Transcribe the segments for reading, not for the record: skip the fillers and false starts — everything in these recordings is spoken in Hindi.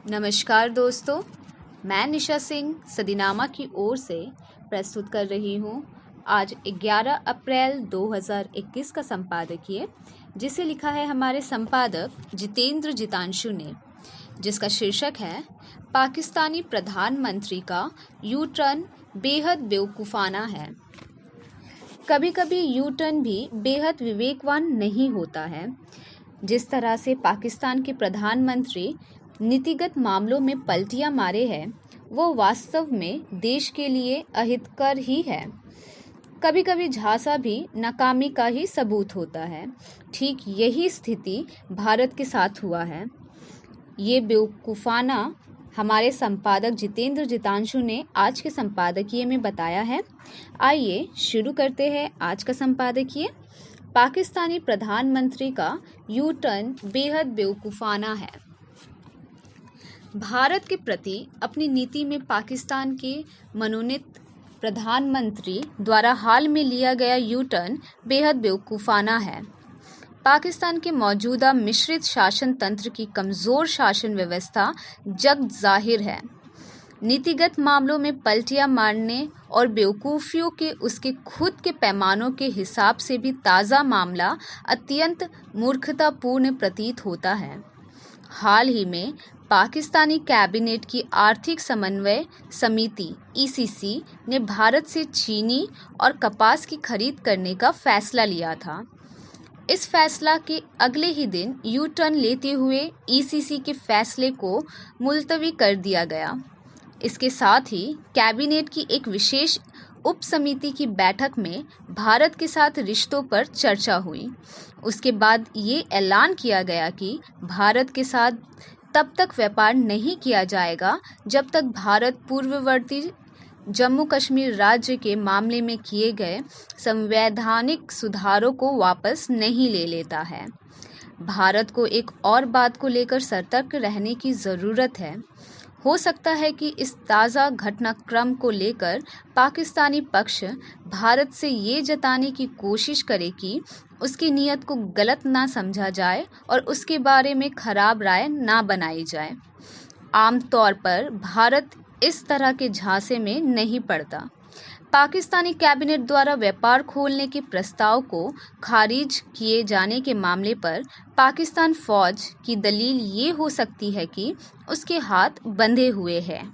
नमस्कार दोस्तों, मैं निशा सिंह सदीनामा की ओर से प्रस्तुत कर रही हूँ आज 11 अप्रैल 2021 का संपादकीय, जिसे लिखा है हमारे संपादक जितेंद्र जितांशु ने, जिसका शीर्षक है पाकिस्तानी प्रधानमंत्री का यू टर्न बेहद बेवकूफ़ाना है। कभी कभी यू टर्न भी बेहद विवेकवान नहीं होता है। जिस तरह से पाकिस्तान के प्रधानमंत्री नीतिगत मामलों में पलटियां मारे हैं, वो वास्तव में देश के लिए अहितकर ही है। कभी कभी झांसा भी नाकामी का ही सबूत होता है। ठीक यही स्थिति भारत के साथ हुआ है। ये बेवकूफ़ाना हमारे संपादक जितेंद्र जितांशु ने आज के संपादकीय में बताया है। आइए शुरू करते हैं आज का संपादकीय। पाकिस्तानी प्रधानमंत्री का यू टर्न बेहद बेवकूफ़ाना है। भारत के प्रति अपनी नीति में पाकिस्तान के मनोनीत प्रधानमंत्री द्वारा हाल में लिया गया यू टर्न बेहद बेवकूफ़ाना है। पाकिस्तान के मौजूदा मिश्रित शासन तंत्र की कमज़ोर शासन व्यवस्था जग ज़ाहिर है। नीतिगत मामलों में पलटियां मारने और बेवकूफ़ियों के उसके खुद के पैमानों के हिसाब से भी ताज़ा मामला अत्यंत मूर्खतापूर्ण प्रतीत होता है। हाल ही में पाकिस्तानी कैबिनेट की आर्थिक समन्वय समिति (ECC) ने भारत से चीनी और कपास की खरीद करने का फैसला लिया था। इस फैसला के अगले ही दिन यू टर्न लेते हुए ECC के फैसले को मुलतवी कर दिया गया। इसके साथ ही कैबिनेट की एक विशेष उप समिति की बैठक में भारत के साथ रिश्तों पर चर्चा हुई। उसके बाद ये ऐलान किया गया कि भारत के साथ तब तक व्यापार नहीं किया जाएगा जब तक भारत पूर्ववर्ती जम्मू कश्मीर राज्य के मामले में किए गए संवैधानिक सुधारों को वापस नहीं ले लेता है। भारत को एक और बात को लेकर सतर्क रहने की ज़रूरत है। हो सकता है कि इस ताज़ा घटनाक्रम को लेकर पाकिस्तानी पक्ष भारत से ये जताने की कोशिश करे कि उसकी नीयत को गलत ना समझा जाए और उसके बारे में खराब राय ना बनाई जाए। आमतौर पर भारत इस तरह के झांसे में नहीं पड़ता। पाकिस्तानी कैबिनेट द्वारा व्यापार खोलने के प्रस्ताव को खारिज किए जाने के मामले पर पाकिस्तान फौज की दलील ये हो सकती है कि उसके हाथ बंधे हुए हैं।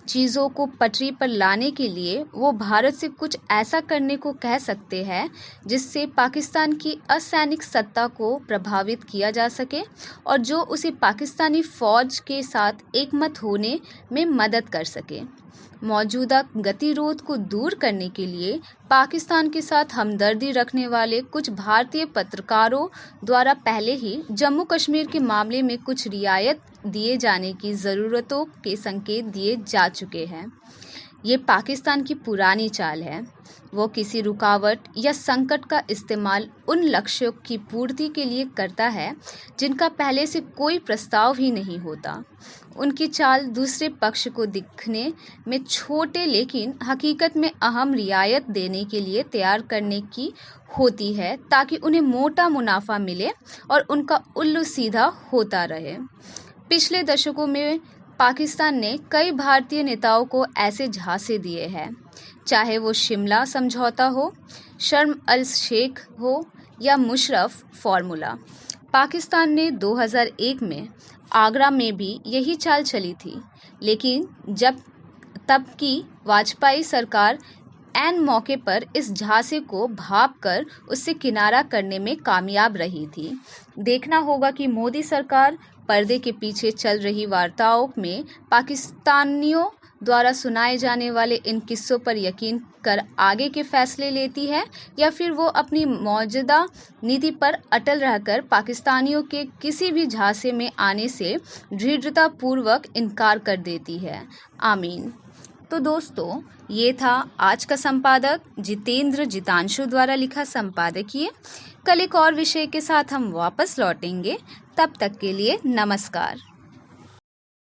चीज़ों को पटरी पर लाने के लिए वो भारत से कुछ ऐसा करने को कह सकते हैं जिससे पाकिस्तान की असैनिक सत्ता को प्रभावित किया जा सके और जो उसे पाकिस्तानी फ़ौज के साथ एकमत होने में मदद कर सके। मौजूदा गतिरोध को दूर करने के लिए पाकिस्तान के साथ हमदर्दी रखने वाले कुछ भारतीय पत्रकारों द्वारा पहले ही जम्मू कश्मीर के मामले में कुछ रियायत दिए जाने की ज़रूरतों के संकेत दिए जा चुके हैं। ये पाकिस्तान की पुरानी चाल है। वो किसी रुकावट या संकट का इस्तेमाल उन लक्ष्यों की पूर्ति के लिए करता है जिनका पहले से कोई प्रस्ताव ही नहीं होता। उनकी चाल दूसरे पक्ष को दिखने में छोटे लेकिन हकीकत में अहम रियायत देने के लिए तैयार करने की होती है ताकि उन्हें मोटा मुनाफा मिले और उनका उल्लू सीधा होता रहे। पिछले दशकों में पाकिस्तान ने कई भारतीय नेताओं को ऐसे झांसे दिए हैं, चाहे वो शिमला समझौता हो, शर्म अल शेख हो या मुशर्रफ फार्मूला। पाकिस्तान ने 2001 में आगरा में भी यही चाल चली थी, लेकिन तब की वाजपेयी सरकार ऐन मौके पर इस झांसे को भांपकर उससे किनारा करने में कामयाब रही थी। देखना होगा कि मोदी सरकार पर्दे के पीछे चल रही वार्ताओं में पाकिस्तानियों द्वारा सुनाए जाने वाले इन किस्सों पर यकीन कर आगे के फैसले लेती है या फिर वो अपनी मौजूदा नीति पर अटल रहकर पाकिस्तानियों के किसी भी झांसे में आने से दृढ़तापूर्वक इनकार कर देती है। आमीन। तो दोस्तों, ये था आज का संपादक जितेंद्र जितांशु द्वारा लिखा संपादकीय। कल एक और विषय के साथ हम वापस लौटेंगे। तब तक के लिए नमस्कार।